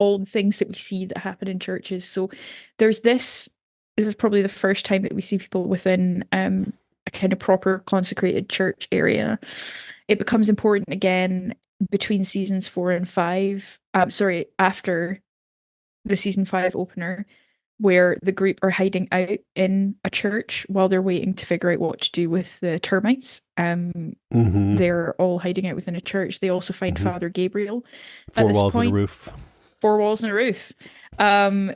all the things that we see that happen in churches. So there's this is probably the first time that we see people within a kind of proper consecrated church area. It becomes important again between seasons 4 and 5. Sorry, after the season 5 opener, where the group are hiding out in a church while they're waiting to figure out what to do with the termites. Mm-hmm. They're all hiding out within a church. They also find Mm-hmm. Father Gabriel at Four this walls and a point. roof. Four walls and a roof. Um,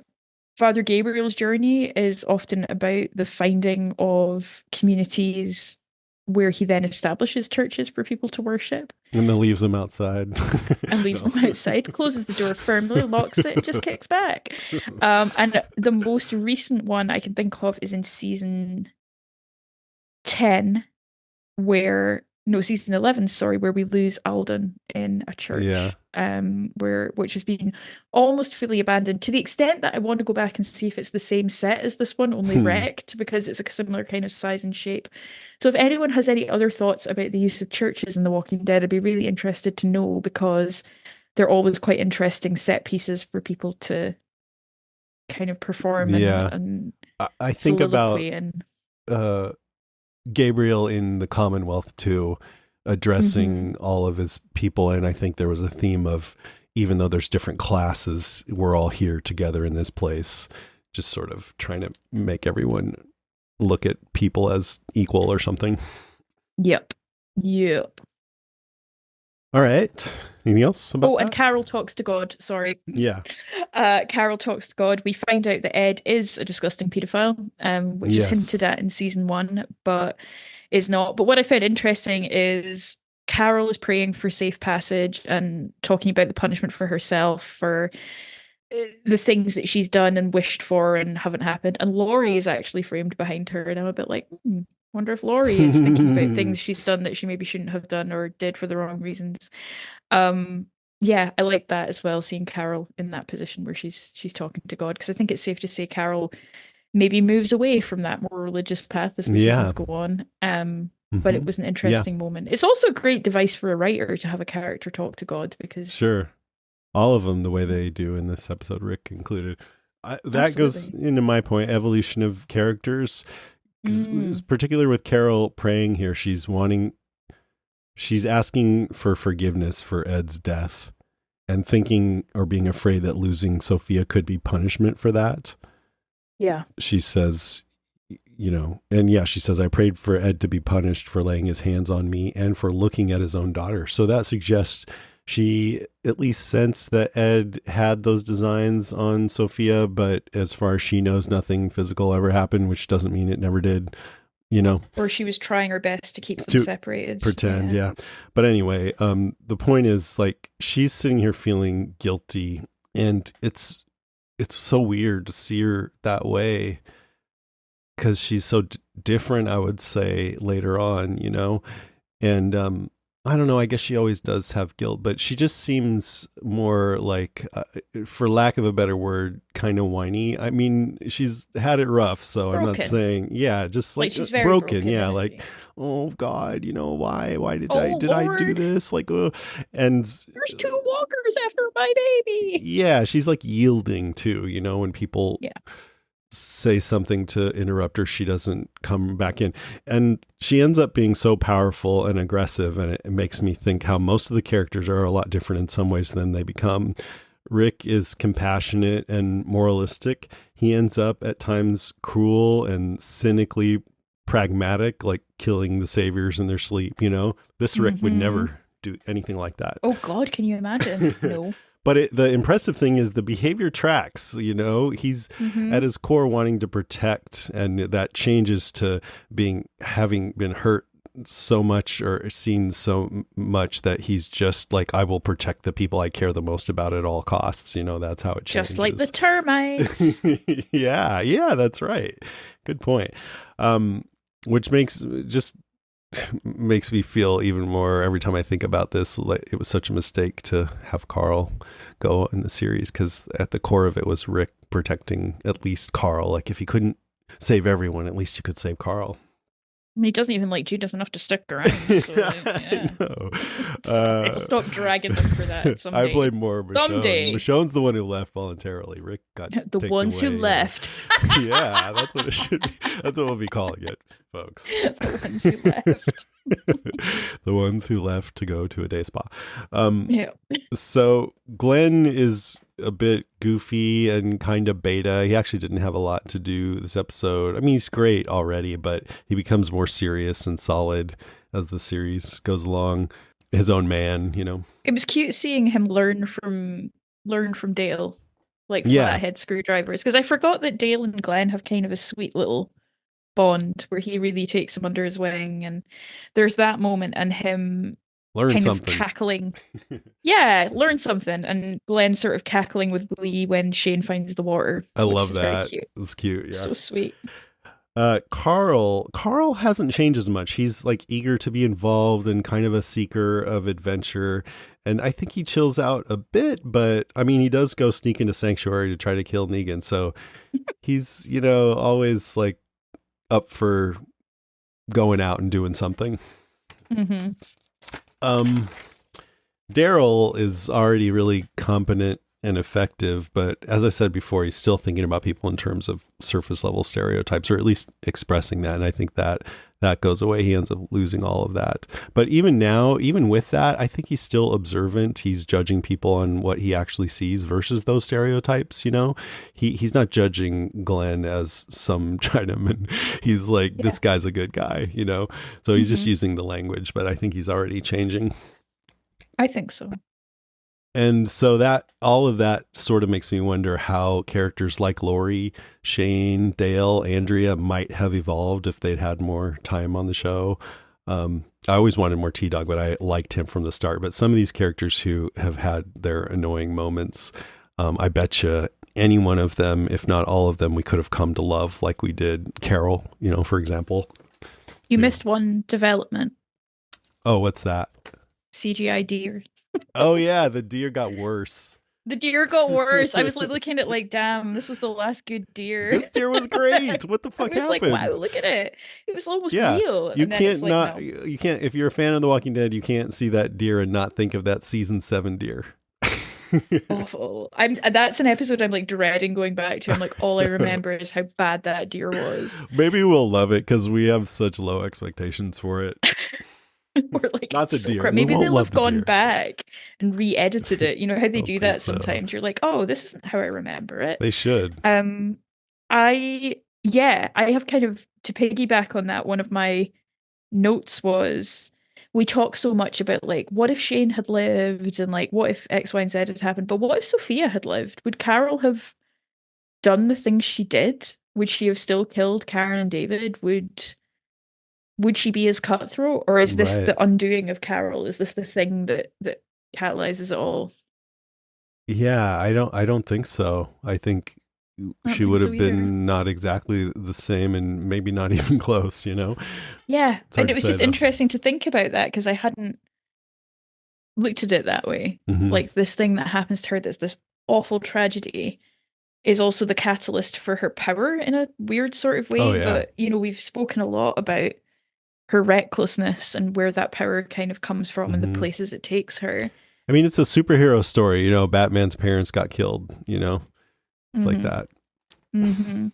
Father Gabriel's journey is often about the finding of communities where he then establishes churches for people to worship And then leaves them outside. and leaves No. them outside, closes the door firmly, locks it, and just kicks back. And the most recent one I can think of is in season 10, where no, season 11, sorry, where we lose Alden in a Yeah. church, which has been almost fully abandoned, to the extent that I want to go back and see if it's the same set as this one, only Hmm. wrecked, because it's a similar kind of size and shape. So if anyone has any other thoughts about the use of churches in The Walking Dead, I'd be really interested to know, because they're always quite interesting set pieces for people to kind of perform and Yeah. I think about soliloquy and uh Gabriel in the Commonwealth too, hmm addressing all of his people. And I think there was a theme of, even though there's different classes, we're all here together in this place, just sort of trying to make everyone look at people as equal or something. Yep. Yep. All right. Anything else about Oh, and that? Carol talks to God. Sorry. Yeah. Carol talks to God. We find out that Ed is a disgusting paedophile, which is Yes. hinted at in season 1, but is not. But what I found interesting is Carol is praying for safe passage and talking about the punishment for herself for the things that she's done and wished for and haven't happened. And Laurie is actually framed behind her, and I'm a bit like, wonder if Laurie is thinking about things she's done that she maybe shouldn't have done or did for the wrong reasons. Um, yeah, I like that as well, seeing Carol in that position where she's talking to God, because I think it's safe to say Carol maybe moves away from that more religious path as the Yeah. seasons go on. But it Hmm. was an Yeah. interesting moment. It's also a great device for a writer to have a character talk to God, because Sure. All of them the way they do in this episode, Rick included. That goes absolutely. into my point, evolution of characters. Because Mm, particularly with Carol praying here, she's asking for forgiveness for Ed's death and thinking or being afraid that losing Sophia could be punishment for that. yeah. She says, and yeah, she says, I prayed for Ed to be punished for laying his hands on me and for looking at his own daughter. So that suggests she at least sensed that Ed had those designs on Sophia, but as far as she knows, nothing physical ever happened, which doesn't mean it never did, Or she was trying her best to keep them to separated. pretend. Yeah. Yeah. But anyway, the point is, like, she's sitting here feeling guilty, and it's so weird to see her that way because she's so different, I would say, later on, and I don't know, I guess she always does have guilt, but she just seems more like, for lack of a better word, kind of whiny. I mean, she's had it rough, so I'm not Broken. saying, yeah, just Like, like she's very broken. broken, Yeah, isn't like, she? oh God, why did I Oh did I do Lord, this, like, and there's two walkers after my baby. yeah, she's like yielding too, when people Yeah. say something to interrupt her, she doesn't come back in. And she ends up being so powerful and aggressive. And it makes me think how most of the characters are a lot different in some ways than they become. Rick is compassionate and moralistic. He ends up at times cruel and cynically pragmatic, like killing the saviors in their sleep. This Rick would hmm never do anything like that. Oh God, can you imagine? No. But the impressive thing is the behavior tracks. He's at hmm his core wanting to protect, and that changes to having been hurt so much or seen so much that he's just like, I will protect the people I care the most about at all costs. That's how it Just like the changes. termites. Yeah, that's right. Good point. Which makes me feel even more every time I think about this, like it was such a mistake to have Carl go in the series, because at the core of it was Rick protecting at least Carl. Like, if he couldn't save everyone, at least you could save Carl. And he doesn't even like Judith enough to stick around. So like, I yeah. know. Sorry, I'll stop dragging them for that I someday. blame more Michonne. Someday. Michonne's the one who left voluntarily. Rick got The taken ones who away, you know. left. Yeah, that's what it should be. That's what we'll be calling it, folks. The ones who left. The ones who left to go to a day spa. Um, Yeah. so Glenn is a bit goofy and kind of beta. He actually didn't have a lot to do this episode. I mean, he's great already, but he becomes more serious and solid as the series goes along. His own man, you know. It was cute seeing him learn from Dale, like Yeah, flathead screwdrivers, because I forgot that Dale and Glenn have kind of a sweet little bond where he really takes him under his wing, and there's that moment and him learn kind of something. cackling. Yeah, learn something, and Glenn sort of cackling with glee when Shane finds the water, I which love is very that. cute. It's cute. Yeah. So sweet. Carl hasn't changed as much. He's like eager to be involved and kind of a seeker of adventure. And I think he chills out a bit, but I mean, he does go sneak into Sanctuary to try to kill Negan. So he's, you know, always like up for going out and doing something. Hmm. Um, Daryl is already really competent and effective, but as I said before, he's still thinking about people in terms of surface level stereotypes, or at least expressing that. And I think that goes away. He ends up losing all of that. But even now, even with that, I think he's still observant. He's judging people on what he actually sees versus those stereotypes. You know, he's not judging Glenn as some Chinaman. He's like, Yeah. this guy's a good guy, you know? So he's just Hmm. using the language, but I think he's already changing. I think so. And so that all of that sort of makes me wonder how characters like Lori, Shane, Dale, Andrea might have evolved if they'd had more time on the show. I always wanted more T-Dog, but I liked him from the start. But some of these characters who have had their annoying moments, I bet you any one of them, if not all of them, we could have come to love like we did Carol, you know, for example. You Yeah. missed one development. Oh, what's that? CGI deer. Oh, yeah, the deer got worse. The deer got worse. I was like looking at like, damn, this was the last good deer. This deer was great. What the I fuck was like, wow, happened? look at it. It was almost Yeah, real. you And then it's can't like, not, no, you can't, if you're a fan of The Walking Dead, you can't see that deer and not think of that season 7 deer. awful. That's an episode I'm like dreading going back to. I'm like, all I remember is how bad that deer was. Maybe we'll love it because we have such low expectations for it. We're like, Not the it's so deer. crap. We Maybe won't they'll love have the gone deer. back and re-edited it. You know how I they don't do think that so. sometimes. You're like, oh, this isn't how I remember it. They should. Um, I have kind of to piggyback on that. One of my notes was we talk so much about like what if Shane had lived and like what if X, Y, and Z had happened, but what if Sophia had lived? Would Carol have done the things she did? Would she have still killed Karen and David? Would she be as cutthroat, or is this Right. the undoing of Carol? Is this the thing that catalyzes it all? Yeah, I don't think so. I think I don't she think would so have either. been not exactly the same and maybe not even close, you know? Yeah, It's and hard it to was say just though. interesting to think about that because I hadn't looked at it that way. Hmm. Like this thing that happens to her, that's this awful tragedy, is also the catalyst for her power in a weird sort of Oh way. yeah. But we've spoken a lot about her recklessness and where that power kind of comes from and the Hmm. places it takes her. I mean, it's a superhero story, you know, Batman's parents got killed, you know? It's like Hmm. that. Hmm.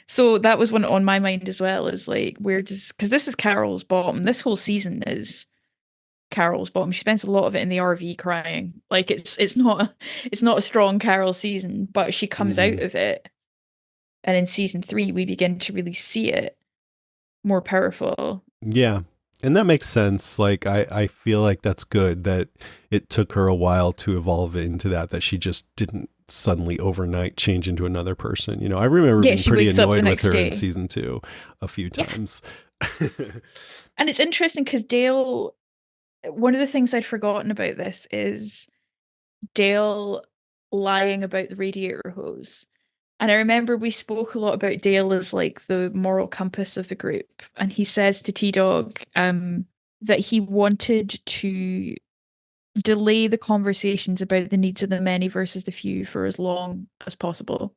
So that was one on my mind as well, is like, where does, because this is Carol's bottom. This whole season is Carol's bottom. She spends a lot of it in the RV crying. Like it's not a strong Carol season, but she comes Hmm. out of it. And in season 3, we begin to really see it more powerful. Yeah. And that makes sense. Like I feel like that's good that it took her a while to evolve into that she just didn't suddenly overnight change into another person. You know, I remember Yeah, being she pretty wakes up the annoyed with next her in day. season 2 a few Yeah. times. And it's interesting because Dale, one of the things I'd forgotten about this is Dale lying about the radiator hose. And I remember we spoke a lot about Dale as like the moral compass of the group. And he says to T Dog that he wanted to delay the conversations about the needs of the many versus the few for as long as possible.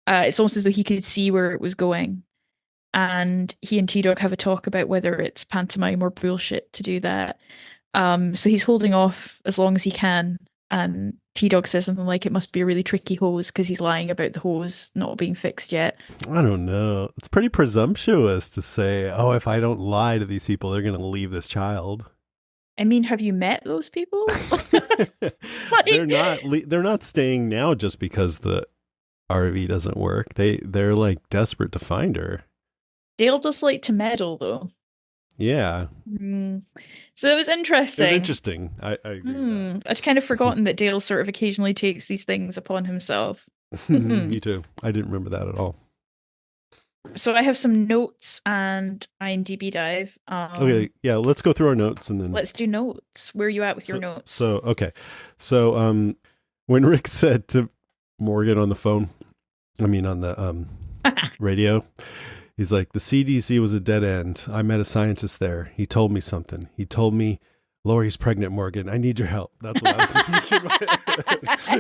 It's almost as though he could see where it was going. and he and T-Dog have a talk about whether it's pantomime or bullshit to do that. So he's holding off as long as he can. And T-Dog says something like it must be a really tricky hose because he's lying about the hose not being fixed yet. I don't know. It's pretty presumptuous to say, "Oh, if I don't lie to these people, they're going to leave this child." I mean, have you met those people? they're Like, not they're not staying now just because the RV doesn't work. They're like desperate to find her. Dale does like to meddle, though. Yeah. So it was interesting. It was interesting. I agree with that. I'd kind of forgotten that Dale sort of occasionally takes these things upon himself. Me too. I didn't remember that at all. So I have some notes and IMDb dive. Okay, yeah, let's go through our notes and then let's do notes. Where are you at with your notes? So when Rick said to Morgan on the phone, I mean on the radio, he's like, the CDC was a dead end. I met a scientist there. He told me something. He told me, Lori's pregnant, Morgan. I need your help. That's what I was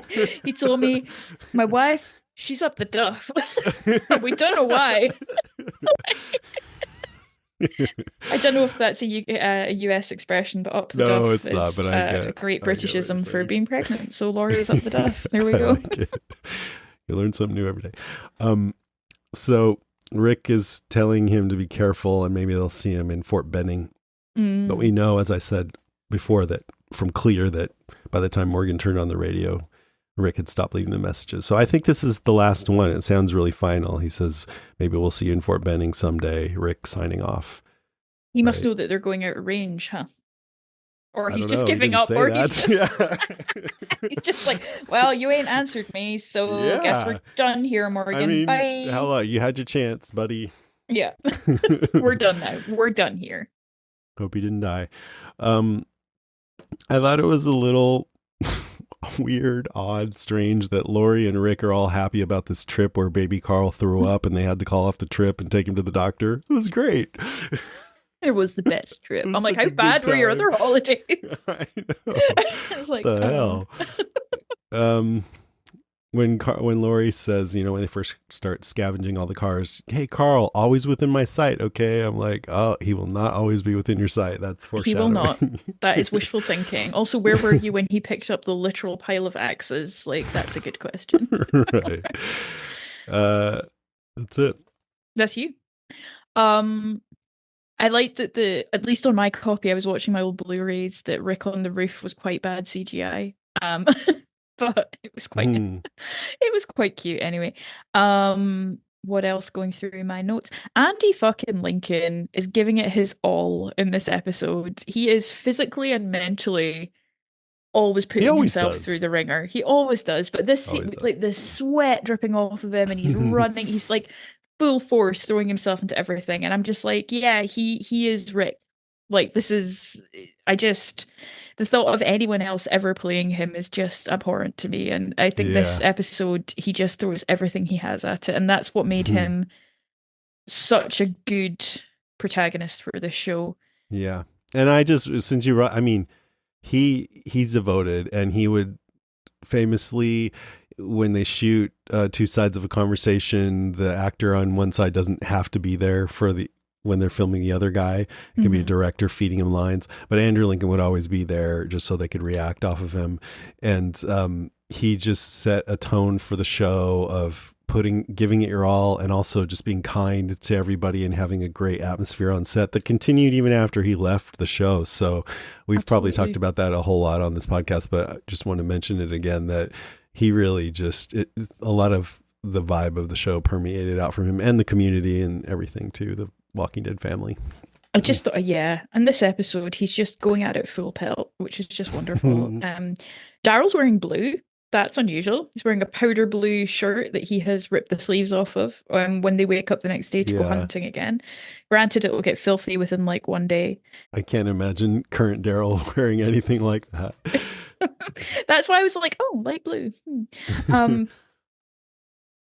thinking. He told me, my wife, she's up the duff. We don't know why. I don't know if that's a US expression, but up the duff. No, it's not. But I get a great Britishism for being pregnant. So Laura's up the duff. There we go. Like you learn something new every day. So Rick is telling him to be careful, and maybe they'll see him in Fort Benning. But we know, as I said before, that from Clear, that by the time Morgan turned on the radio, Rick had stopped leaving the messages. So I think this is the last one. It sounds really final. He says, maybe we'll see you in Fort Benning someday. Rick signing off. He must know that they're going out of range, huh? Or he's just know. giving up. Or he's just, he's just like, well, you ain't answered me, so guess we're done here, Morgan. I mean, bye. Hello, you had your chance, buddy. Yeah. We're done now. We're done here. Hope he didn't die. I thought it was a little weird, odd, strange that Lori and Rick are all happy about this trip where baby Carl threw up and they had to call off the trip and take him to the doctor. It was great. It was the best trip. I'm like, how bad were your other holidays? I know. It's like, the hell. When Lori says, when they first start scavenging all the cars, hey, Carl, always within my sight, okay? I'm like, oh, he will not always be within your sight. That's foreshadowing. He will not. That is wishful thinking. Also, where were you when he picked up the literal pile of axes? Like, that's a good question. Right. That's it. That's you. I liked that at least on my copy, I was watching my old Blu-rays, that Rick on the roof was quite bad CGI. But it was quite cute anyway. What else going through my notes? Andy fucking Lincoln is giving it his all in this episode. He is physically and mentally always putting himself through the ringer. He always does. But this scene, like the sweat dripping off of him and he's running, he's like full force throwing himself into everything. And I'm just like, yeah, he is Rick. Like, this is, the thought of anyone else ever playing him is just abhorrent to me. And I think this episode, he just throws everything he has at it. And that's what made him such a good protagonist for this show. Yeah. And he's devoted, and he would famously, when they shoot two sides of a conversation, the actor on one side doesn't have to be there when they're filming the other guy. It can be a director feeding him lines, but Andrew Lincoln would always be there just so they could react off of him. And he just set a tone for the show of giving it your all, and also just being kind to everybody and having a great atmosphere on set that continued even after he left the show. So we've probably talked about that a whole lot on this podcast, but I just want to mention it again, that he really a lot of the vibe of the show permeated out from him, and the community and everything too, the Walking Dead family. I just thought, and this episode, he's just going at it full pelt, which is just wonderful. Daryl's wearing blue. That's unusual. He's wearing a powder blue shirt that he has ripped the sleeves off of when they wake up the next day to go hunting again. Granted, it will get filthy within like one day. I can't imagine current Daryl wearing anything like that. That's why I was like, oh, light blue.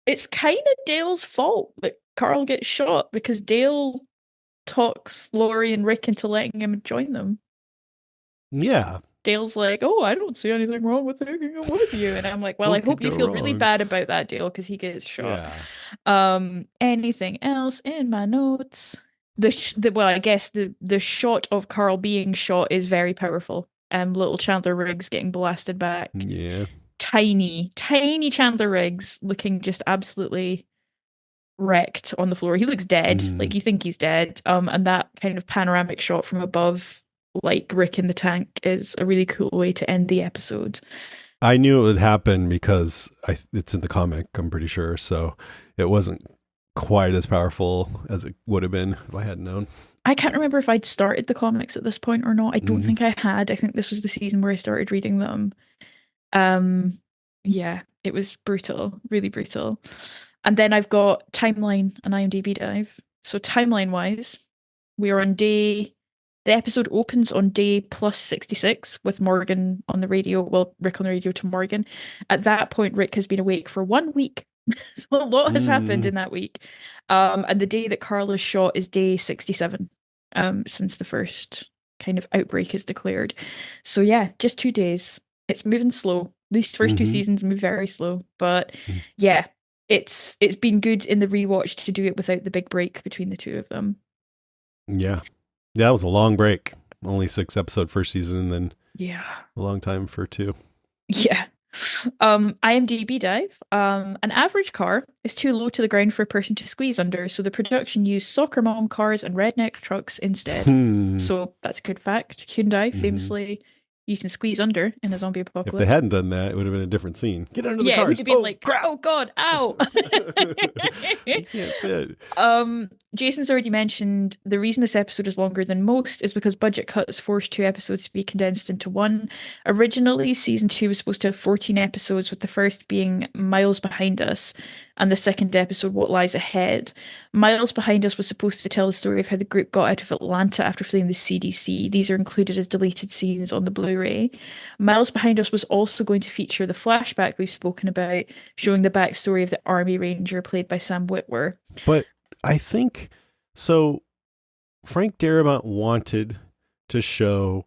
It's kind of Dale's fault that Carl gets shot, because Dale talks Lori and Rick into letting him join them. Yeah. Dale's like, "Oh, I don't see anything wrong with taking him with you," and I'm like, "Well, I What could hope you go feel really wrong? bad about that, Dale, because he gets shot." Yeah. Anything else in my notes? Well, I guess the shot of Carl being shot is very powerful. Little Chandler Riggs getting blasted back. Yeah. Tiny, tiny Chandler Riggs looking just absolutely wrecked on the floor. He looks dead, Mhm. like you think he's dead. And that kind of panoramic shot from above, like Rick in the tank, is a really cool way to end the episode. I knew it would happen because it's in the comic, I'm pretty sure. So it wasn't quite as powerful as it would have been if I had known. I can't remember if I'd started the comics at this point or not. I don't Hmm. think I had. I think this was the season where I started reading them. Um, yeah, it was brutal, really brutal. And then I've got timeline and IMDb dive. So timeline wise, we are on day. The episode opens on day plus 66 with Morgan on the radio. Well, Rick on the radio to Morgan. At that point, Rick has been awake for 1 week. So a lot has happened Mm. in that week. And the day that Carl is shot is day 67, since the first kind of outbreak is declared. So yeah, just 2 days. It's moving slow. These first two Hmm. seasons move very slow, but yeah, it's been good in the rewatch to do it without the big break between the two of them. Yeah. That was a long break. Only 6 episode first season, and then Yeah. a long time for two. Yeah. IMDb dive. An average car is too low to the ground for a person to squeeze under, so the production used soccer mom cars and redneck trucks instead. Hmm. So that's a good fact. Hyundai, Hmm. famously, you can squeeze under in a zombie If they apocalypse. hadn't done that, it would have been a different scene. Get under the Yeah, it would cars. have been Oh, like, crap. oh God, ow. You can't fit. Jason's already mentioned the reason this episode is longer than most is because budget cuts forced two episodes to be condensed into one. Originally, season two was supposed to have 14 episodes, with the first being Miles Behind Us and the second episode, What Lies Ahead. Miles Behind Us was supposed to tell the story of how the group got out of Atlanta after fleeing the CDC. These are included as deleted scenes on the Blu-ray. Miles Behind Us was also going to feature the flashback we've spoken about, showing the backstory of the Army Ranger played by Sam Witwer. But I think so. Frank Darabont wanted to show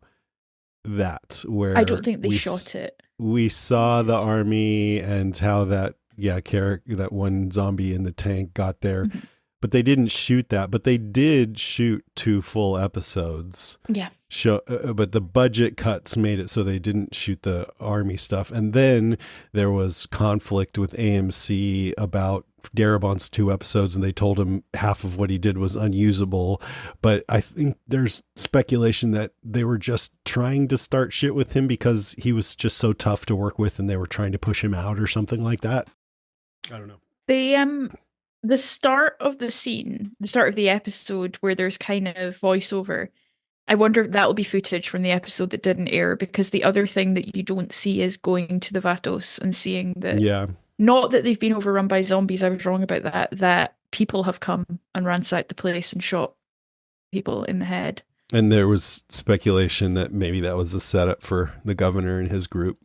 that I where don't think they shot it. we saw the army and how that that one zombie in the tank got there, Mhm. but they didn't shoot that. But they did shoot 2 full episodes. Yeah. But the budget cuts made it so they didn't shoot the army stuff. And then there was conflict with AMC about Darabont's 2 episodes, and they told him half of what he did was unusable. But I think there's speculation that they were just trying to start shit with him because he was just so tough to work with, and they were trying to push him out or something like that. I don't know. The start of the scene, the start of the episode where there's kind of voiceover, I wonder if that'll be footage from the episode that didn't air, because the other thing that you don't see is going to the Vatos and seeing that, Yeah. not that they've been overrun by zombies, I was wrong about that, that people have come and ransacked the place and shot people in the head. And there was speculation that maybe that was a setup for the governor and his group.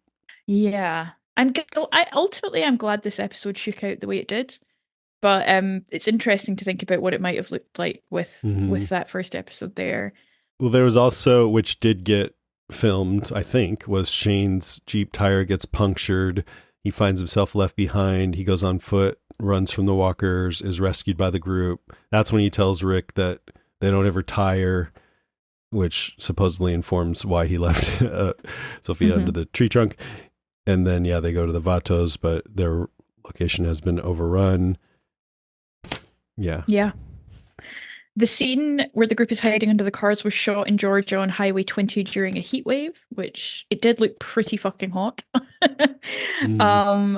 Yeah. I'm glad this episode shook out the way it did. But it's interesting to think about what it might have looked like with that first episode there. Well, there was also, which did get filmed, I think, was Shane's Jeep tire gets punctured. He finds himself left behind. He goes on foot, runs from the walkers, is rescued by the group. That's when he tells Rick that they don't ever tire, which supposedly informs why he left Sophia under the tree trunk. And then, yeah, they go to the Vatos, but their location has been overrun. Yeah. Yeah. The scene where the group is hiding under the cars was shot in Georgia on Highway 20 during a heat wave, which it did look pretty fucking hot.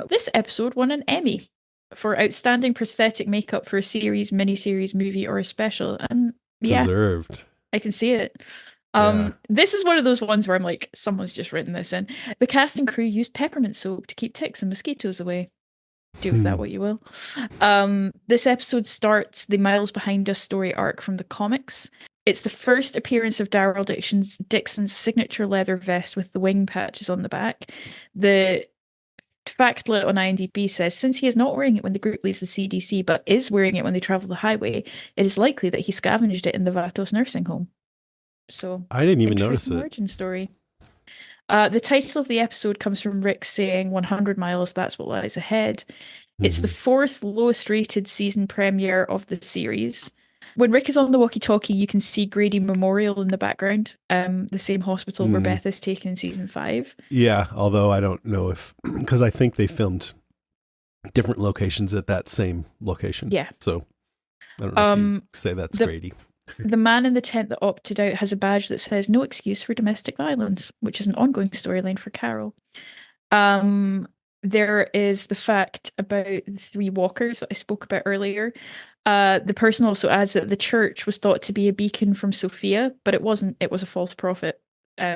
This episode won an Emmy for outstanding prosthetic makeup for a series, miniseries, movie, or a special. And yeah, deserved. I can see it. Yeah. This is one of those ones where I'm like, someone's just written this in. The cast and crew used peppermint soap to keep ticks and mosquitoes away. Do with that what you will. This episode starts the Miles Behind Us story arc from the comics. It's the first appearance of Daryl Dixon's signature leather vest with the wing patches on the back. The factlet on IMDb says, since he is not wearing it when the group leaves the CDC, but is wearing it when they travel the highway, it is likely that he scavenged it in the Vatos nursing home. So I didn't even notice it. Origin story. The title of the episode comes from Rick saying 100 miles, that's what lies ahead. It's the Hmm. fourth lowest rated season premiere of the series. When Rick is on the walkie-talkie, you can see Grady Memorial in the background, the same hospital where Mm. Beth is taken in season 5. Yeah, although I don't know if, because I think they filmed different locations at that same location. Yeah. So I don't know if you Um, say that's the Grady. the man in the tent that opted out has a badge that says "No excuse for domestic violence," which is an ongoing storyline for Carol. Um, there is the fact about the three walkers that I spoke about earlier. The person also adds that the church was thought to be a beacon from Sophia, but it wasn't. It was a false prophet,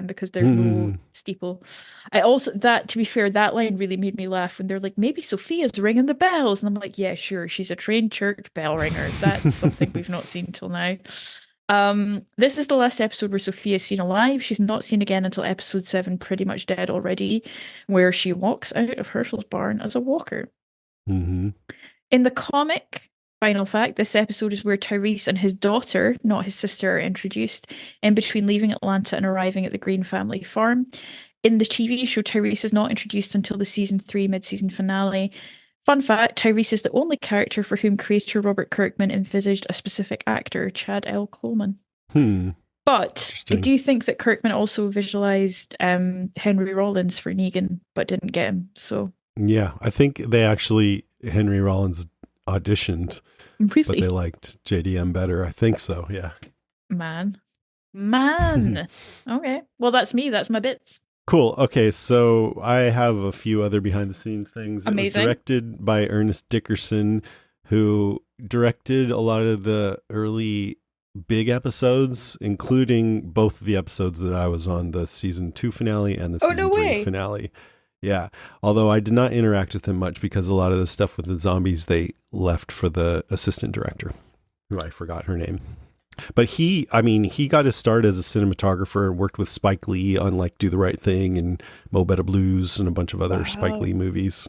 because there's no Hmm. steeple. I also that to be fair, that line really made me laugh when they're like, maybe Sophia's ringing the bells, and I'm like, yeah, sure, she's a trained church bell ringer. That's something we've not seen till now. This is the last episode where Sophia is seen alive. She's not seen again until episode 7, pretty much dead already, where she walks out of Herschel's barn as a walker. Hmm. In the comic, final fact, this episode is where Tyrese and his daughter, not his sister, are introduced in between leaving Atlanta and arriving at the Green family farm. In the TV show, Tyrese is not introduced until the season 3 mid-season finale. Fun fact, Tyrese is the only character for whom creator Robert Kirkman envisaged a specific actor, Chad L. Coleman. Hmm. But I Interesting. do think that Kirkman also visualized Henry Rollins for Negan, but didn't get him. So Yeah, I think they actually, Henry Rollins auditioned, but they really, liked JDM better. I think so. Yeah. man. Man. Okay. Well, that's me. That's my bits. Cool. Okay, so I have a few other behind the scenes things. It was Amazing. directed by Ernest Dickerson, who directed a lot of the early big episodes, including both of the episodes that I was on, the season 2 finale and the Oh, no season 3 way. finale. Yeah. Although I did not interact with him much because a lot of the stuff with the zombies they left for the assistant director, who I forgot her name. But he got his start as a cinematographer, worked with Spike Lee on like Do the Right Thing and Mo Better Blues and a bunch of other Spike Wow. Lee movies.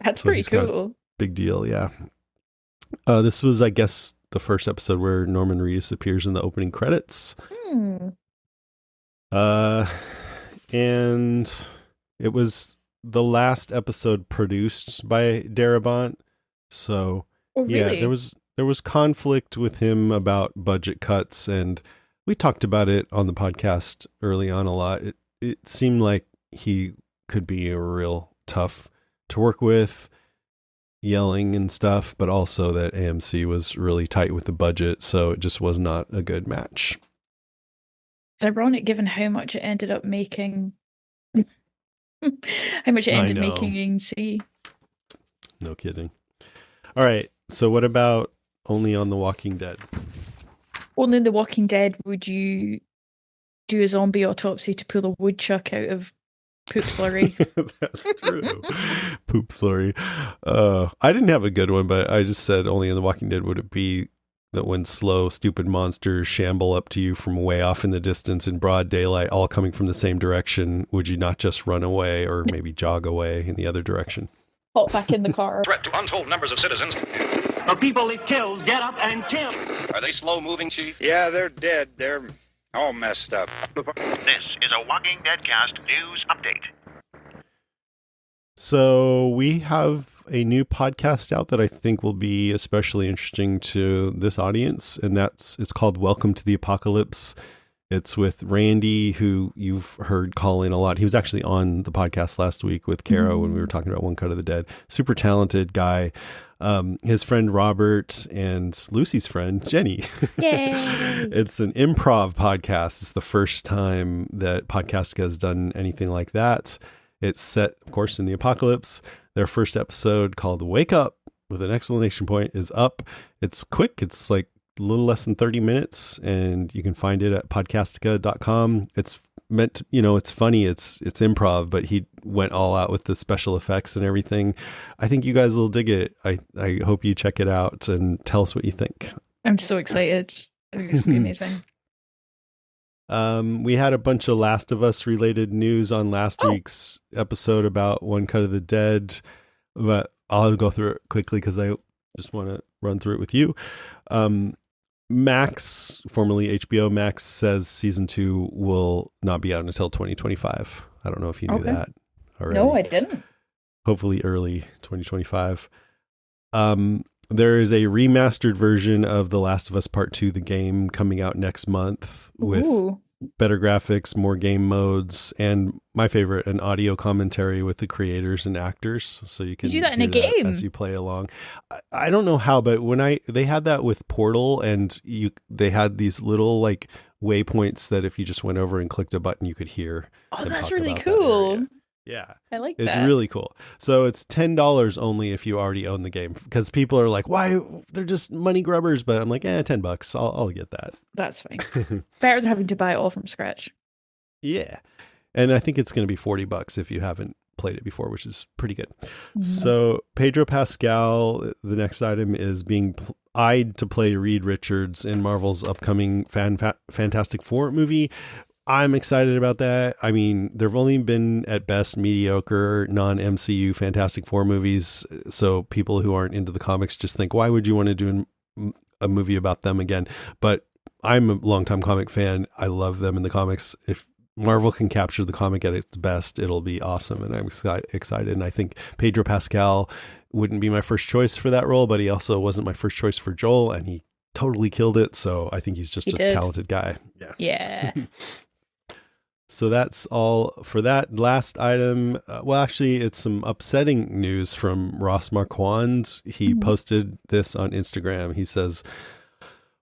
That's So pretty he's got a cool. big deal. Yeah. This was, I guess, the first episode where Norman Reedus appears in the opening credits. Hmm. Uh, and it was the last episode produced by Darabont. So Oh, yeah, really? there was conflict with him about budget cuts, and we talked about it on the podcast early on a lot. It seemed like he could be a real tough to work with, yelling and stuff, but also that AMC was really tight with the budget, so it just was not a good match. It's ironic given how much it ended up making. How much it I ended making know. ANC. No kidding. All right. So what about Only on the Walking Dead? Only in The Walking Dead would you do a zombie autopsy to pull a woodchuck out of poop slurry. That's true. Poop slurry. I didn't have a good one, but I just said Only in the Walking Dead would it be that when slow, stupid monsters shamble up to you from way off in the distance in broad daylight, all coming from the same direction, would you not just run away or maybe jog away in the other direction? Hop back in the car. Threat to untold numbers of citizens. The people it kills get up and kill. Are they slow-moving, Chief? Yeah, they're dead. They're all messed up. This is a Walking Deadcast news update. So we have a new podcast out that I think will be especially interesting to this audience, and it's called Welcome to the Apocalypse. It's with Randy, who you've heard call in a lot. He was actually on the podcast last week with Caro when we were talking about One Cut of the Dead. Super talented guy. His friend Robert and Lucy's friend Jenny. Yay! It's an improv podcast. It's the first time that Podcastica has done anything like that. It's set, of course, in the apocalypse. Their first episode, called Wake Up with an exclamation point, is up. It's quick. It's like a little less than 30 minutes, and you can find it at podcastica.com. It's meant to, it's funny. It's improv, but he went all out with the special effects and everything. I think you guys will dig it. I hope you check it out and tell us what you think. I'm so excited. I think it's going to be amazing. We had a bunch of Last of Us related news on last week's episode about One Cut of the Dead, but I'll go through it quickly because I just want to run through it with you. Max, formerly HBO Max, says season 2 will not be out until 2025. I don't know if you knew Okay. that already. No, I didn't. Hopefully early 2025. There is a remastered version of The Last of Us Part 2, the game, coming out next month with Ooh. better graphics, more game modes, and my favorite, an audio commentary with the creators and actors. So you can do that in a hear that game? as you play along. I don't know how, but they had that with Portal, and they had these little like waypoints that if you just went over and clicked a button, you could hear. Oh, them that's talk really about that area. cool. Yeah. I like It's that. really cool. So it's $10 only if you already own the game, because people are like, why? They're just money grubbers. But I'm like, $10. I'll get that. That's fine. Better than having to buy it all from scratch. Yeah. And I think it's going to be $40 if you haven't played it before, which is pretty good. Mm-hmm. So Pedro Pascal, the next item, is being eyed to play Reed Richards in Marvel's upcoming Fantastic Four movie. I'm excited about that. I mean, there have only been at best mediocre non-MCU Fantastic Four movies. So people who aren't into the comics just think, why would you want to do a movie about them again? But I'm a longtime comic fan. I love them in the comics. If Marvel can capture the comic at its best, it'll be awesome. And I'm excited. And I think Pedro Pascal wouldn't be my first choice for that role, but he also wasn't my first choice for Joel, and he totally killed it. So I think he's just a talented guy. Yeah. Yeah. So that's all for that last item. Well, actually, it's some upsetting news from Ross Marquand. He posted this on Instagram. He says,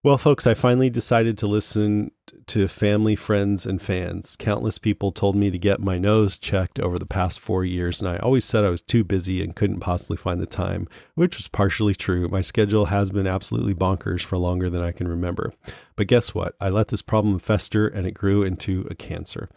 well, folks, I finally decided to listen to family, friends, and fans. Countless people told me to get my nose checked over the past 4 years, and I always said I was too busy and couldn't possibly find the time, which was partially true. My schedule has been absolutely bonkers for longer than I can remember. But guess what? I let this problem fester, and it grew into a cancer.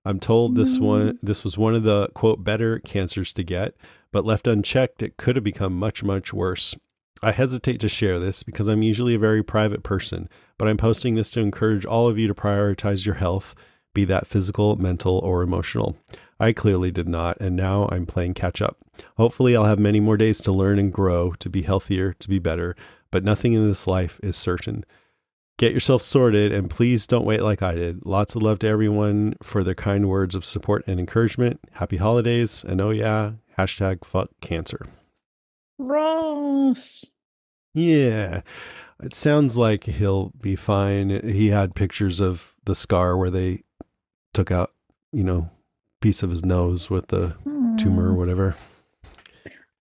I'm told this was one of the, quote, better cancers to get, but left unchecked, it could have become much, much worse. I hesitate to share this because I'm usually a very private person, but I'm posting this to encourage all of you to prioritize your health, be that physical, mental, or emotional. I clearly did not, and now I'm playing catch up. Hopefully I'll have many more days to learn and grow, to be healthier, to be better, but nothing in this life is certain. Get yourself sorted, and please don't wait like I did. Lots of love to everyone for their kind words of support and encouragement. Happy holidays, and oh yeah, #fuck cancer. Ross. Yeah, it sounds like he'll be fine. He had pictures of the scar where they took out, piece of his nose with the tumor or whatever.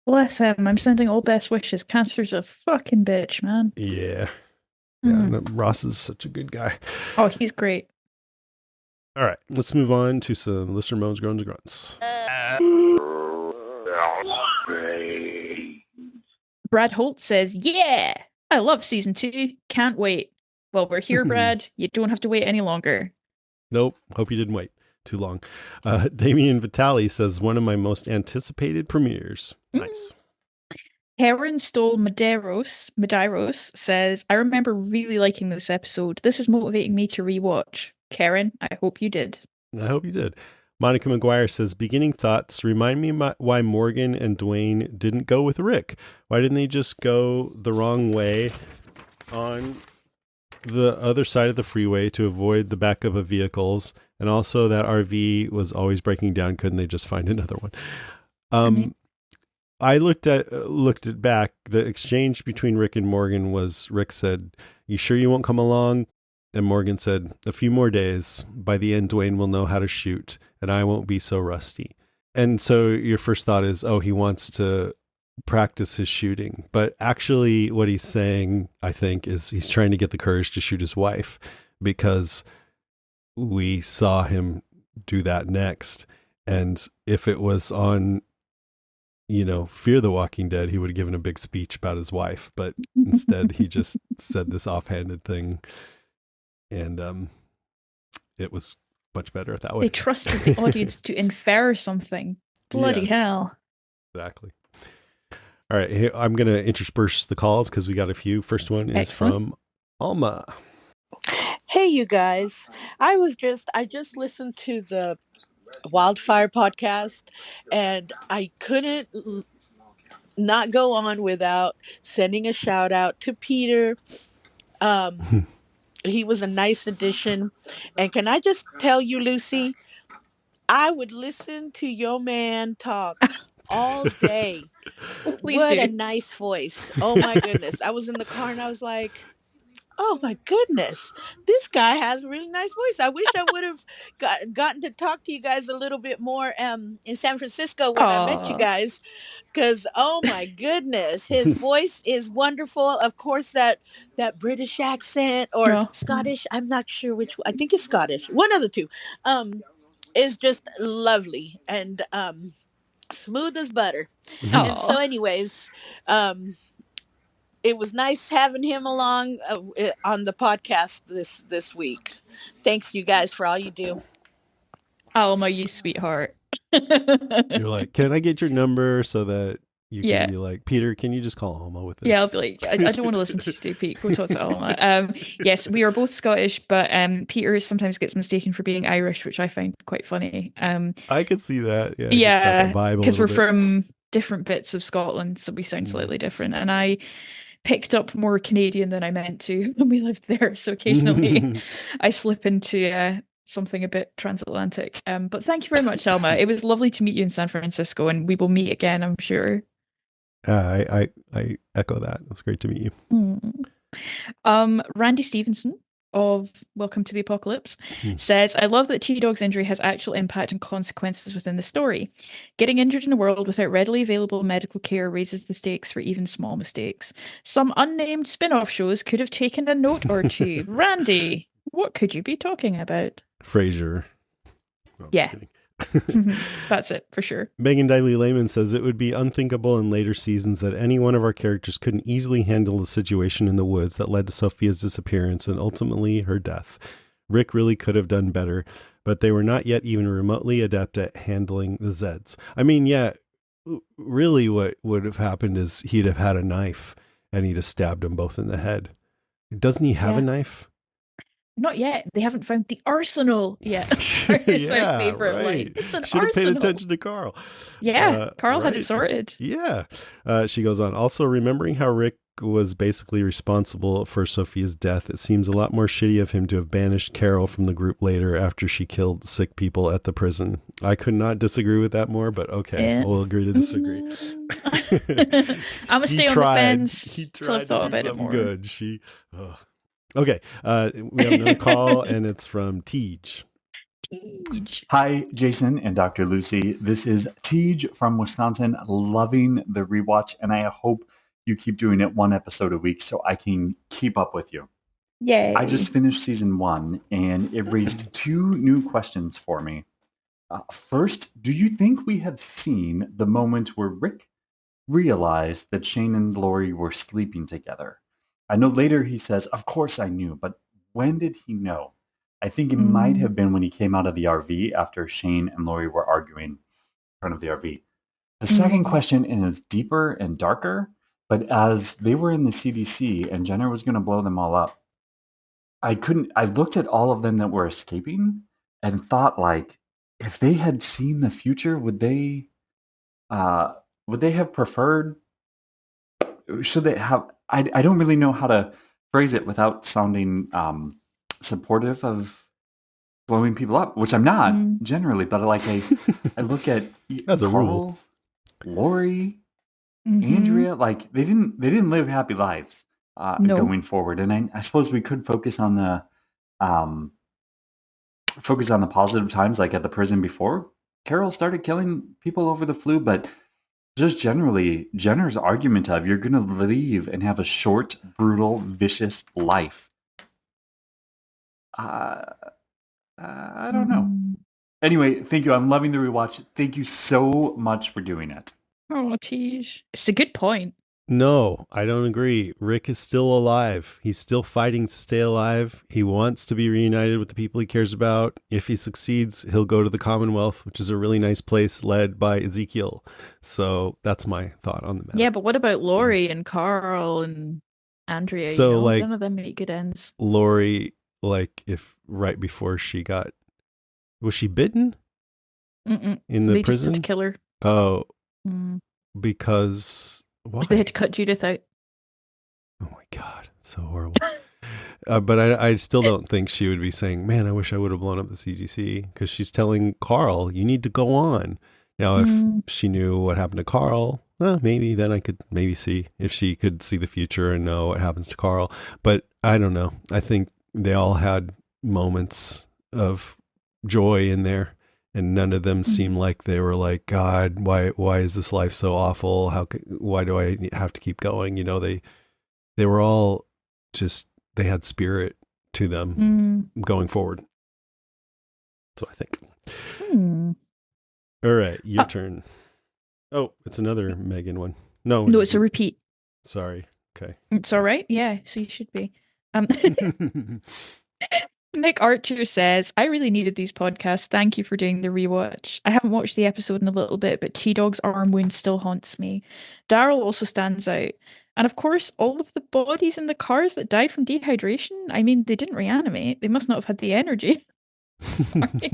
Bless him. I'm sending all best wishes. Cancer's a fucking bitch, man. Yeah. Yeah, no, Ross is such a good guy. Oh, he's great. All right, let's move on to some listener moans, groans, and grunts. Brad Holt says, yeah, I love season 2. Can't wait. Well, we're here, Brad. You don't have to wait any longer. Nope. Hope you didn't wait too long. Damien Vitale says, one of my most anticipated premieres. Nice. Heron Stole Medeiros says, I remember really liking this episode. This is motivating me to rewatch. Karen, I hope you did. I hope you did. Monica McGuire says, beginning thoughts, remind me why Morgan and Dwayne didn't go with Rick. Why didn't they just go the wrong way on the other side of the freeway to avoid the backup of vehicles? And also that RV was always breaking down. Couldn't they just find another one? I looked it back. The exchange between Rick and Morgan was, Rick said, you sure you won't come along? And Morgan said, a few more days. By the end, Dwayne will know how to shoot, and I won't be so rusty. And so your first thought is, oh, he wants to practice his shooting. But actually what he's saying, I think, is he's trying to get the courage to shoot his wife, because we saw him do that next. And if it was on, Fear the Walking Dead, he would have given a big speech about his wife. But instead, he just said this offhanded thing. And it was much better that way. They trusted the audience to infer something. Bloody hell. Exactly. All right. Hey, I'm going to intersperse the calls because we got a few. First one is from Alma. Hey, you guys. I just listened to the Wildfire podcast, and I couldn't not go on without sending a shout out to Peter. He was a nice addition. And can I just tell you, Lucy, I would listen to your man talk all day. Please What a do. nice voice. Oh my goodness. I was in the car and I was like, oh my goodness, this guy has a really nice voice. I wish I would have gotten to talk to you guys a little bit more in San Francisco when I met you Aw. guys. Because oh my goodness, his voice is wonderful. Of course, that British accent or No. Scottish, I'm not sure which. I think it's Scottish. One of the two, is just lovely and smooth as butter. And so, Aw. anyways, um, it was nice having him along on the podcast this week. Thanks, you guys, for all you do. Alma, you sweetheart. You're like, can I get your number so that you Yeah. can be like, Peter, can you just call Alma with this? Yeah, I'll be like, I don't want to listen to Stu Pete. Go talk to Alma. Yes, we are both Scottish, but Peter sometimes gets mistaken for being Irish, which I find quite funny. I could see that. Yeah, he's got Yeah, the vibe a because little we're bit. from different bits of Scotland, so we sound slightly different. And I picked up more Canadian than I meant to when we lived there. So occasionally I slip into something a bit transatlantic. But thank you very much, Alma. It was lovely to meet you in San Francisco, and we will meet again, I'm sure. I echo that. It's great to meet you. Randy Stevenson of Welcome to the Apocalypse says, I love that T-Dog's injury has actual impact and consequences within the story. Getting injured in a world without readily available medical care raises the stakes for even small mistakes. Some unnamed spin-off shows could have taken a note or two. Randy, what could you be talking about? Frasier. No, yeah. That's it, for sure. Megan Diley Lehman says it would be unthinkable in later seasons that any one of our characters couldn't easily handle the situation in the woods that led to Sophia's disappearance and ultimately her death. Rick really could have done better, but they were not yet even remotely adept at handling the Zeds. I mean, yeah, really what would have happened is he'd have had a knife and he'd have stabbed them both in the head. Doesn't he have a knife? Not yet. They haven't found the arsenal yet. Sorry, it's my favorite line. It's an Should have paid arsenal. attention to Carl. Yeah, Carl had it sorted. Yeah. She goes on. Also, remembering how Rick was basically responsible for Sophia's death, it seems a lot more shitty of him to have banished Carol from the group later after she killed sick people at the prison. I could not disagree with that more, but okay, we'll agree to disagree. I'm gonna stay on the fence till I thought about it more. Good. Okay, we have another call, and it's from Tej. Hi, Jason and Dr. Lucy. This is Tej from Wisconsin, loving the rewatch, and I hope you keep doing it one episode a week so I can keep up with you. Yay. I just finished season 1, and it raised 2 new questions for me. First, do you think we have seen the moment where Rick realized that Shane and Lori were sleeping together? I know later he says, of course I knew, but when did he know? I think it might have been when he came out of the RV after Shane and Lori were arguing in front of the RV. The second question is deeper and darker, but as they were in the CDC and Jenner was going to blow them all up, I looked at all of them that were escaping and thought, like, if they had seen the future, would they have preferred, should they have, I don't really know how to phrase it without sounding supportive of blowing people up, which I'm not generally, but like I look at as a Carl, rule, Lori, Andrea, like they didn't live happy lives going forward, and I suppose we could focus on the positive times, like at the prison before Carol started killing people over the flu, but just generally, Jenner's argument of you're going to leave and have a short, brutal, vicious life. I don't know. Anyway, thank you. I'm loving the rewatch. Thank you so much for doing it. Oh, Tej. It's a good point. No, I don't agree. Rick is still alive. He's still fighting to stay alive. He wants to be reunited with the people he cares about. If he succeeds, he'll go to the Commonwealth, which is a really nice place led by Ezekiel. So that's my thought on the matter. Yeah, but what about Lori and Carl and Andrea? So, like, none of them make good ends. Lori, like, if right before she got, was she bitten in the they prison? They just had to kill her. Oh, because... Why? They had to cut Judith out. Oh my God, it's so horrible. But I still don't think she would be saying, man, I wish I would have blown up the CGC, because she's telling Carl, you need to go on. Now, if she knew what happened to Carl, well, maybe then I could maybe see if she could see the future and know what happens to Carl. But I don't know. I think they all had moments of joy in there, and none of them seemed like they were like, God, why is this life so awful? Why do I have to keep going? You know, they were all just, they had spirit to them going forward. So I think. All right, your turn. Oh, it's another Megan one. No, it's a repeat. Sorry. Okay. It's all right. Yeah, so you should be. Nick Archer says, I really needed these podcasts. Thank you for doing the rewatch. I haven't watched the episode in a little bit, but T-Dog's arm wound still haunts me. Daryl also stands out. And of course, all of the bodies in the cars that died from dehydration. I mean, they didn't reanimate. They must not have had the energy. Sorry.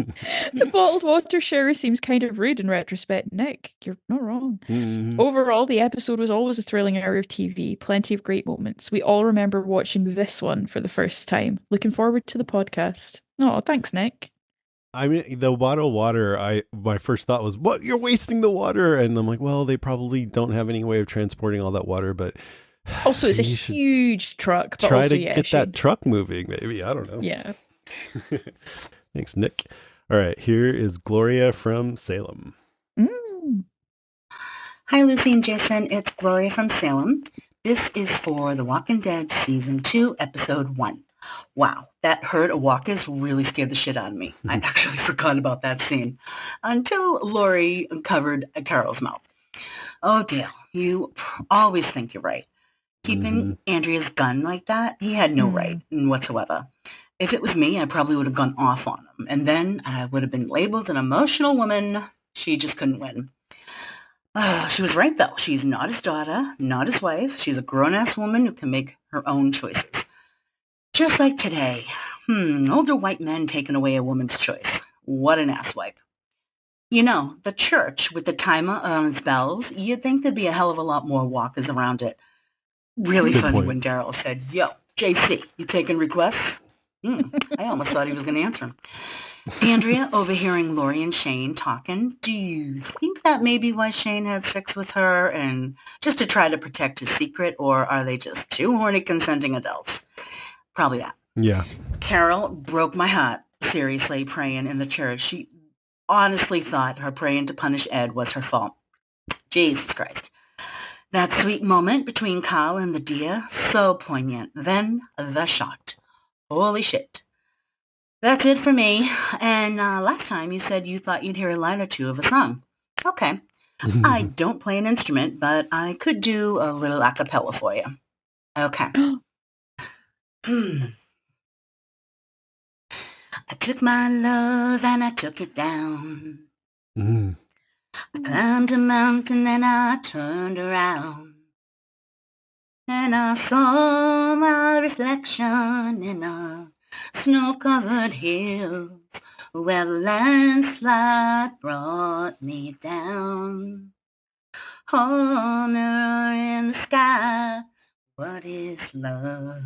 The bottled water shower seems kind of rude in retrospect. Nick, you're not wrong. Overall, the episode was always a thrilling hour of TV. Plenty of great moments. We all remember watching this one for the first time. Looking forward to the podcast. Oh, thanks, Nick. I mean, the bottled water, my first thought was, what? You're wasting the water. And I'm like, well, they probably don't have any way of transporting all that water, but also it's a huge truck. But try also, to get that truck moving, maybe. I don't know. Yeah. Thanks, Nick. All right, here is Gloria from Salem. Hi, Lucy and Jason. It's Gloria from Salem. This is for The Walking Dead Season 2, Episode 1. Wow, that herd of walkers really scared the shit out of me. I actually forgot about that scene until Lori uncovered Carol's mouth. Oh, Dale, you always think you're right. Keeping Andrea's gun like that, he had no right whatsoever. If it was me, I probably would have gone off on him, and then I would have been labeled an emotional woman. She just couldn't win. She was right, though. She's not his daughter, not his wife. She's a grown-ass woman who can make her own choices. Just like today. Older white men taking away a woman's choice. What an asswipe. You know, the church with the timer on its bells, you'd think there'd be a hell of a lot more walkers around it. Really Good funny point. when Daryl said, yo, JC, you taking requests? I almost thought he was going to answer him. Andrea, overhearing Lori and Shane talking, do you think that may be why Shane had sex with her and just to try to protect his secret, or are they just two horny consenting adults? Probably that. Yeah. Carol broke my heart, seriously, praying in the church. She honestly thought her praying to punish Ed was her fault. Jesus Christ. That sweet moment between Carl and the deer, so poignant. Then the shot. Holy shit. That's it for me. And last time you said you thought you'd hear a line or two of a song. Okay. I don't play an instrument, but I could do a little a cappella for you. Okay. I took my love and I took it down. I climbed a mountain and I turned around. And I saw my reflection in a snow-covered hills where the landslide brought me down. Oh, mirror in the sky, what is love?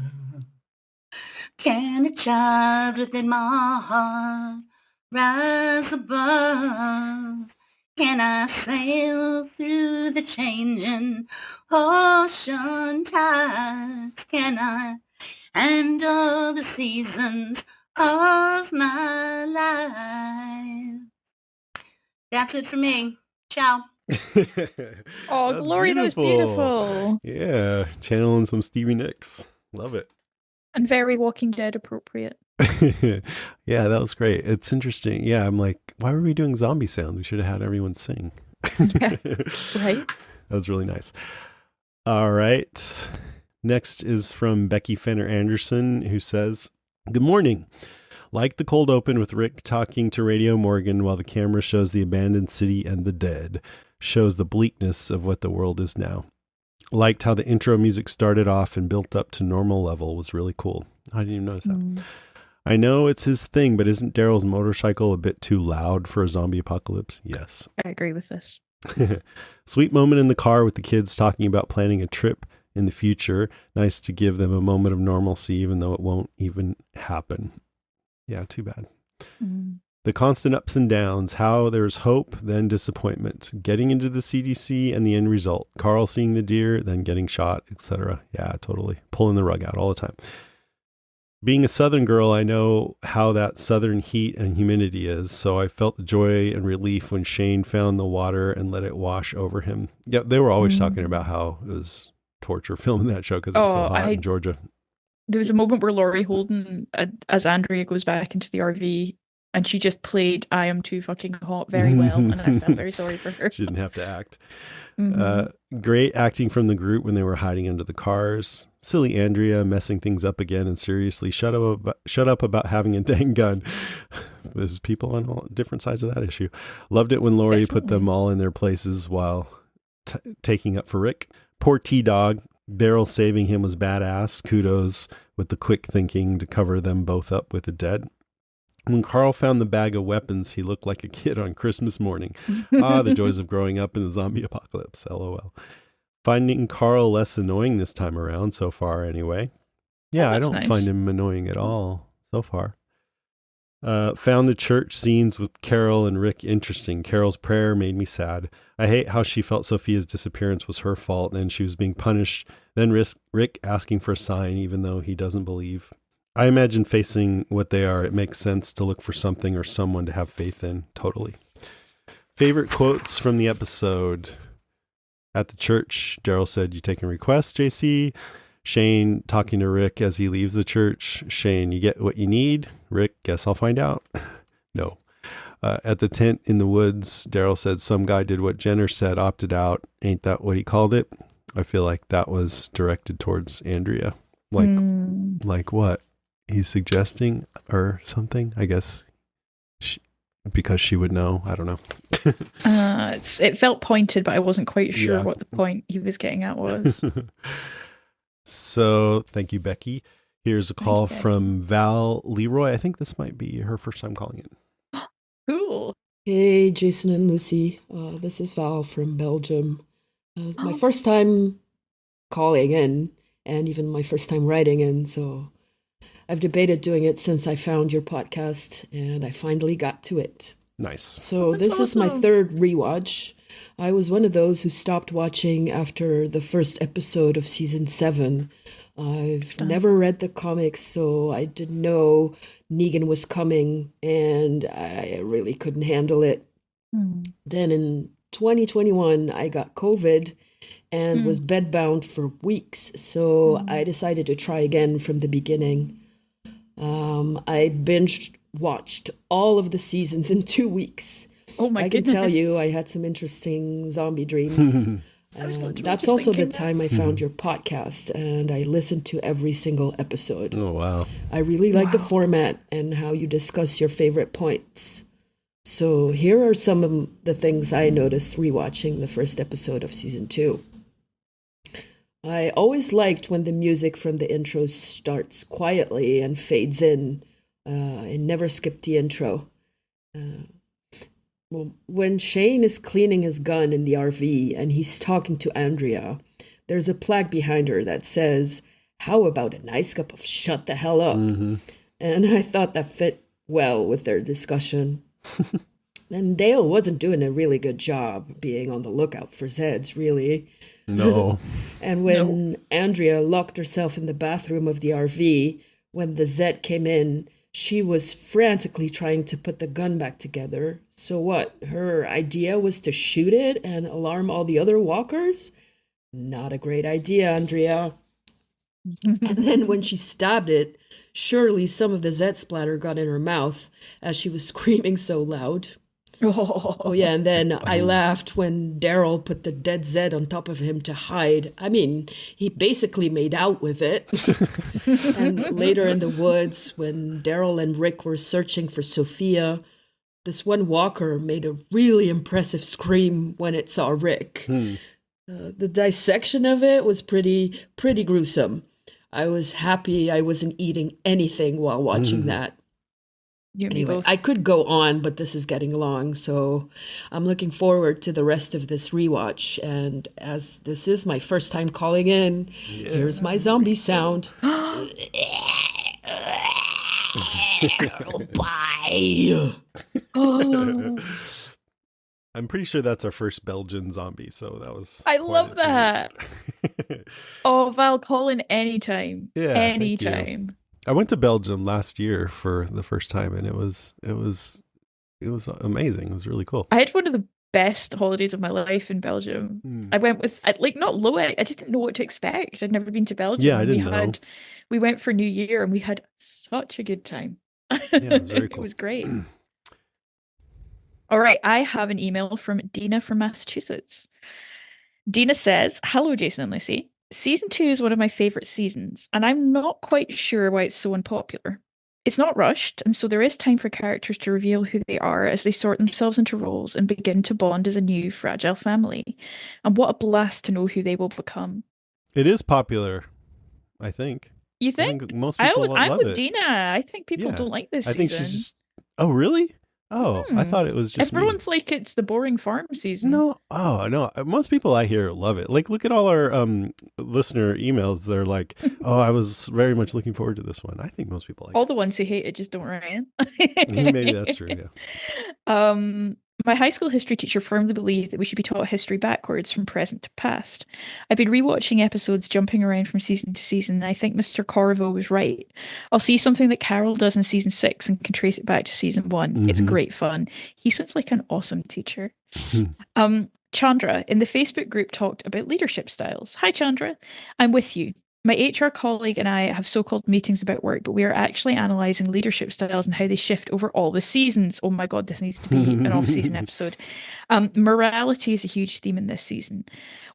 Can a child within my heart rise above? Can I sail through the changing ocean tides? Can I handle the seasons of my life? That's it for me. Ciao. Oh, Gloria, that was beautiful. Yeah, channeling some Stevie Nicks. Love it. And very Walking Dead appropriate. Yeah, that was great. It's interesting. Yeah, I'm like, why were we doing zombie sound? We should have had everyone sing. Yeah, right? That was really nice. All right. Next is from Becky Fenner Anderson, who says, good morning. Like the cold open with Rick talking to Radio Morgan while the camera shows the abandoned city and the dead, shows the bleakness of what the world is now. Liked how the intro music started off and built up to normal level, was really cool. I didn't even notice that. I know it's his thing, but isn't Daryl's motorcycle a bit too loud for a zombie apocalypse? Yes. I agree with this. Sweet moment in the car with the kids talking about planning a trip in the future. Nice to give them a moment of normalcy, even though it won't even happen. Yeah, too bad. Mm. The constant ups and downs, how there's hope, then disappointment, getting into the CDC and the end result, Carl seeing the deer, then getting shot, etc. Yeah, totally. Pulling the rug out all the time. Being a Southern girl, I know how that Southern heat and humidity is, so I felt the joy and relief when Shane found the water and let it wash over him. Yeah, they were always talking about how it was torture filming that show because it was so hot in Georgia. There was a moment where Laurie Holden, as Andrea goes back into the RV, and she just played I Am Too Fucking Hot very well, and I felt very sorry for her. She didn't have to act. Great acting from the group when they were hiding under the cars. Silly Andrea messing things up again, and seriously, shut up about having a dang gun. There's people on all different sides of that issue. Loved it when Laurie put them all in their places while taking up for Rick. Poor T-Dog. Daryl saving him was badass. Kudos with the quick thinking to cover them both up with the dead. When Carl found the bag of weapons, he looked like a kid on Christmas morning. The joys of growing up in the zombie apocalypse. LOL. Finding Carl less annoying this time around, so far anyway. Yeah, I don't find him annoying at all so far. Found the church scenes with Carol and Rick interesting. Carol's prayer made me sad. I hate how she felt Sophia's disappearance was her fault and she was being punished. Then Rick asking for a sign even though he doesn't believe. I imagine facing what they are, it makes sense to look for something or someone to have faith in. Totally. Favorite quotes from the episode. At the church, Daryl said, "You taking requests, JC?" Shane talking to Rick as he leaves the church. Shane, "You get what you need?" Rick, "Guess I'll find out." No. At the tent in the woods, Daryl said, "Some guy did what Jenner said, opted out. Ain't that what he called it?" I feel like that was directed towards Andrea. Like what? He's suggesting or something, I guess. Because she would know. I don't know. It felt pointed, but I wasn't quite sure what the point he was getting at was. So thank you, Becky. Here's a call from Val Leroy. I think this might be her first time calling in. Cool. Hey, Jason and Lucy. This is Val from Belgium. My first time calling in, and even my first time writing in, so I've debated doing it since I found your podcast, and I finally got to it. Nice. So this is my third rewatch. I was one of those who stopped watching after the first episode of season 7. I've never read the comics, so I didn't know Negan was coming, and I really couldn't handle it. Then in 2021, I got COVID and was bedbound for weeks, so I decided to try again from the beginning. I binge watched all of the seasons in 2 weeks. Oh my goodness. I can tell you I had some interesting zombie dreams. That's also the time I found your podcast, and I listened to every single episode. Oh, wow. I really like the format and how you discuss your favorite points. So here are some of the things I noticed rewatching the first episode of season 2. I always liked when the music from the intro starts quietly and fades in. I never skipped the intro. When Shane is cleaning his gun in the RV and he's talking to Andrea, there's a plaque behind her that says, "How about a nice cup of shut the hell up?" And I thought that fit well with their discussion. And Dale wasn't doing a really good job being on the lookout for Zeds, really. No. And when Andrea locked herself in the bathroom of the RV, when the Zed came in, she was frantically trying to put the gun back together. So what? Her idea was to shoot it and alarm all the other walkers? Not a great idea, Andrea. And then when she stabbed it, surely some of the Zed splatter got in her mouth as she was screaming so loud. Oh yeah, and then I laughed when Daryl put the dead Zed on top of him to hide. I mean, he basically made out with it. And later in the woods, when Daryl and Rick were searching for Sophia, this one walker made a really impressive scream when it saw Rick. The dissection of it was pretty gruesome. I was happy I wasn't eating anything while watching that. You and me Anyway, both. I could go on, but this is getting long, so I'm looking forward to the rest of this rewatch. And as this is my first time calling in, here's my zombie sound. Bye. Oh, I'm pretty sure that's our first Belgian zombie, so that was I quite love a that. treat. Oh, Val, call in anytime. Yeah, thank you. Anytime. I went to Belgium last year for the first time, and it was amazing. It was really cool. I had one of the best holidays of my life in Belgium. I went with not Loic. I just didn't know what to expect. I'd never been to Belgium. Yeah, I and didn't know. We went for New Year and we had such a good time. Yeah, it was very cool. It was great. All right, I have an email from Dina from Massachusetts. Dina says, "Hello, Jason and Lucy. Season 2 is one of my favorite seasons, and I'm not quite sure why it's so unpopular. It's not rushed, and so there is time for characters to reveal who they are as they sort themselves into roles and begin to bond as a new, fragile family. And what a blast to know who they will become." It is popular, I think. You I think? think most people I'm love with it. Dina. I think people Yeah. don't like this I season. think she's just. Oh, really? Oh, I thought it was just me. Everyone's like it's the boring farm season. No, oh no. Most people I hear love it. Like, look at all our listener emails. They're like, "Oh, I was very much looking forward to this one." I think most people like All the ones who hate it just don't write in. Maybe that's true. Yeah. My high school history teacher firmly believed that we should be taught history backwards from present to past. I've been rewatching episodes jumping around from season to season, and I think Mr. Corvo was right. I'll see something that Carol does in season 6 and can trace it back to season 1. It's great fun. He sounds like an awesome teacher. Chandra in the Facebook group talked about leadership styles. Hi, Chandra. I'm with you. My HR colleague and I have so-called meetings about work, but we are actually analysing leadership styles and how they shift over all the seasons. Oh my God, this needs to be an off-season episode. Morality is a huge theme in this season.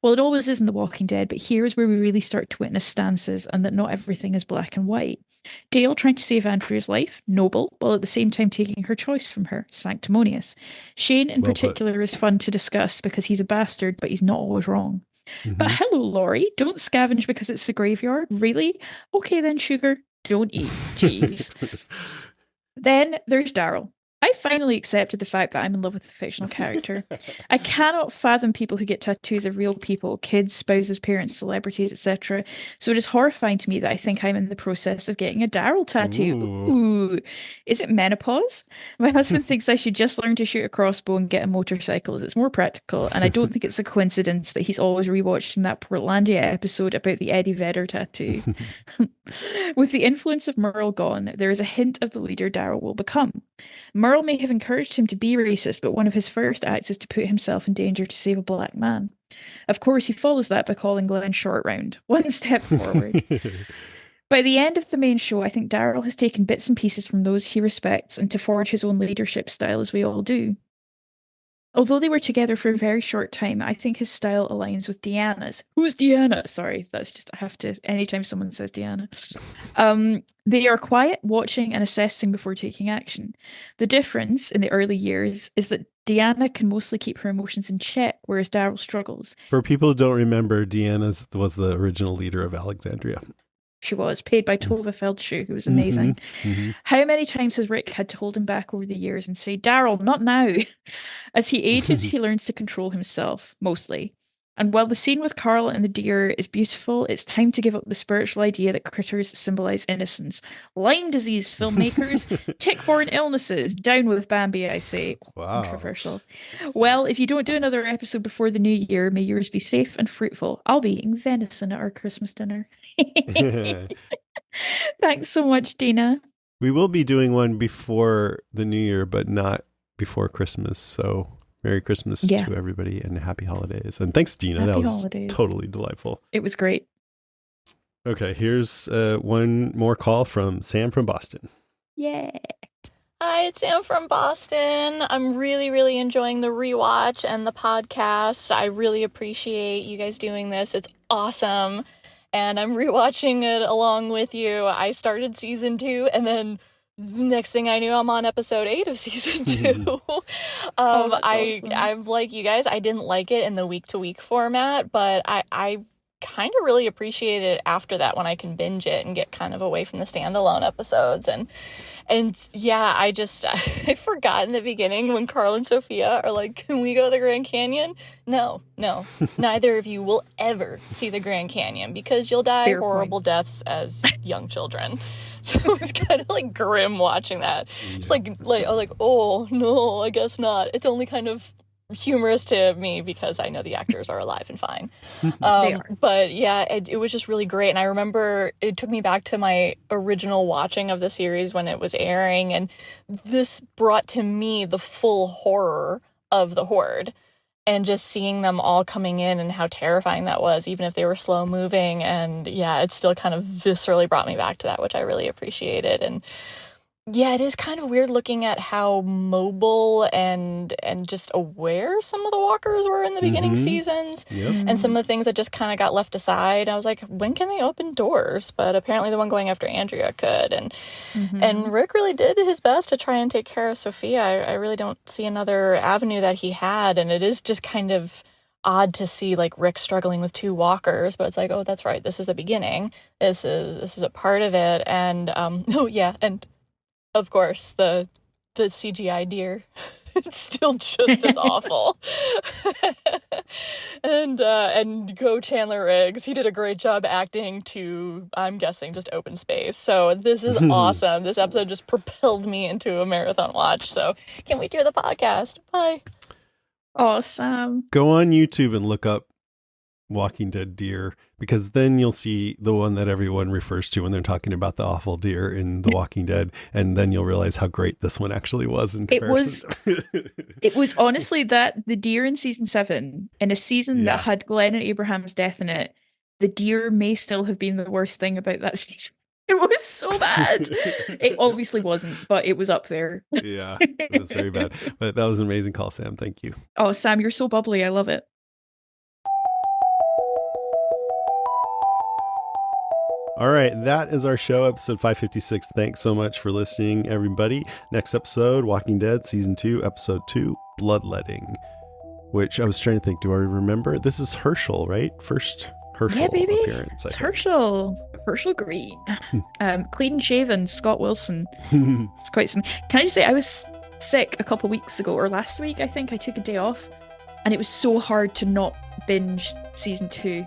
Well, it always is in The Walking Dead, but here is where we really start to witness stances and that not everything is black and white. Dale trying to save Andrea's life, noble, while at the same time taking her choice from her, sanctimonious. Shane in particular is fun to discuss because he's a bastard, but he's not always wrong. But hello, Laurie. Don't scavenge because it's the graveyard. Really? Okay then, sugar. Don't eat. Jeez. Then there's Daryl. I finally accepted the fact that I'm in love with a fictional character. I cannot fathom people who get tattoos of real people, kids, spouses, parents, celebrities, etc. So it is horrifying to me that I think I'm in the process of getting a Daryl tattoo. Ooh. Is it menopause? My husband thinks I should just learn to shoot a crossbow and get a motorcycle as it's more practical, and I don't think it's a coincidence that he's always rewatching that Portlandia episode about the Eddie Vedder tattoo. With the influence of Merle gone, there is a hint of the leader Daryl will become. Merle may have encouraged him to be racist, but one of his first acts is to put himself in danger to save a black man. Of course, he follows that by calling Glenn short round. One step forward. By the end of the main show, I think Daryl has taken bits and pieces from those he respects and to forge his own leadership style, as we all do. Although they were together for a very short time, I think his style aligns with Deanna's. Who's Deanna? Sorry, that's just, I have to, anytime someone says Deanna. They are quiet, watching and assessing before taking action. The difference in the early years is that Deanna can mostly keep her emotions in check, whereas Daryl struggles. For people who don't remember, Deanna was the original leader of Alexandria. She was paid by Tova Feldschuh, who was amazing. How many times has Rick had to hold him back over the years and say, Daryl, not now? As he ages, he learns to control himself, mostly. And while the scene with Carl and the deer is beautiful, it's time to give up the spiritual idea that critters symbolize innocence. Lyme disease, filmmakers, tick-borne illnesses, down with Bambi, I say. Wow. Controversial. Well, if you don't do another episode before the new year, may yours be safe and fruitful. I'll be eating venison at our Christmas dinner. Thanks so much, Dina. We will be doing one before the new year, but not before Christmas. So Merry Christmas to everybody and happy holidays. And thanks, Dina. Happy that was holidays. Totally delightful. It was great. Okay, here's one more call from Sam from Boston. Yeah. Hi, it's Sam from Boston. I'm really, really enjoying the rewatch and the podcast. I really appreciate you guys doing this. It's awesome. And I'm rewatching it along with you. I started season 2 and then next thing I knew, I'm on episode 8 of season 2. Awesome. I'm like you guys, I didn't like it in the week-to-week format, but I kind of really appreciate it after that when I can binge it and get kind of away from the standalone episodes. And yeah, I forgot in the beginning when Carl and Sophia are like, can we go to the Grand Canyon? No, neither of you will ever see the Grand Canyon because you'll die Fair horrible point. deaths as young children. So it's kind of like grim watching that. It's like oh no, I guess not. It's only kind of humorous to me because I know the actors are alive and fine. They are. But yeah, it was just really great. And I remember it took me back to my original watching of the series when it was airing. And this brought to me the full horror of the Horde. And just seeing them all coming in and how terrifying that was, even if they were slow moving. And yeah, it still kind of viscerally brought me back to that, which I really appreciated. And yeah, it is kind of weird looking at how mobile and just aware some of the walkers were in the beginning seasons. Yep. And some of the things that just kind of got left aside. I was like, when can they open doors? But apparently the one going after Andrea could. And Rick really did his best to try and take care of Sophia. I really don't see another avenue that he had. And it is just kind of odd to see like Rick struggling with 2 walkers, but it's like, oh, that's right. This is the beginning. This is a part of it. And oh yeah, and of course, the CGI deer, it's still just as awful. And go Chandler Riggs. He did a great job acting to, I'm guessing, just open space. So this is awesome. This episode just propelled me into a marathon watch. So can't wait to hear the podcast. Bye. Awesome. Go on YouTube and look up Walking Dead deer, because then you'll see the one that everyone refers to when they're talking about the awful deer in The Walking Dead, and then you'll realize how great this one actually was in comparison. It was honestly that the deer in season 7, in a season that had Glenn and Abraham's death in it, the deer may still have been the worst thing about that season. It was so bad. It obviously wasn't, but it was up there. Yeah, it was very bad. But that was an amazing call, Sam. Thank you. Oh, Sam, you're so bubbly. I love it. All right, that is our show, episode 556. Thanks so much for listening, everybody. Next episode, Walking Dead, season 2, episode 2, Bloodletting, which I was trying to think, do I remember? This is Herschel, right? First Herschel appearance. It's Herschel Green. Clean shaven, Scott Wilson. It's quite some. Can I just say, I was sick a couple weeks ago, or last week, I think. I took a day off, and it was so hard to not binge season 2.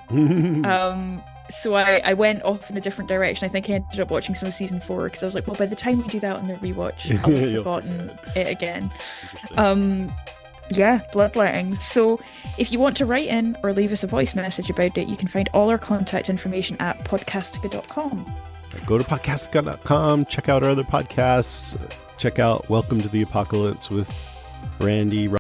So I went off in a different direction. I think I ended up watching some of season 4 because I was like, well, by the time we do that on the rewatch, I'll have forgotten it again. Yeah, Bloodletting. So if you want to write in or leave us a voice message about it, you can find all our contact information at podcastica.com. Go to podcastica.com, check out our other podcasts, check out Welcome to the Apocalypse with Randy,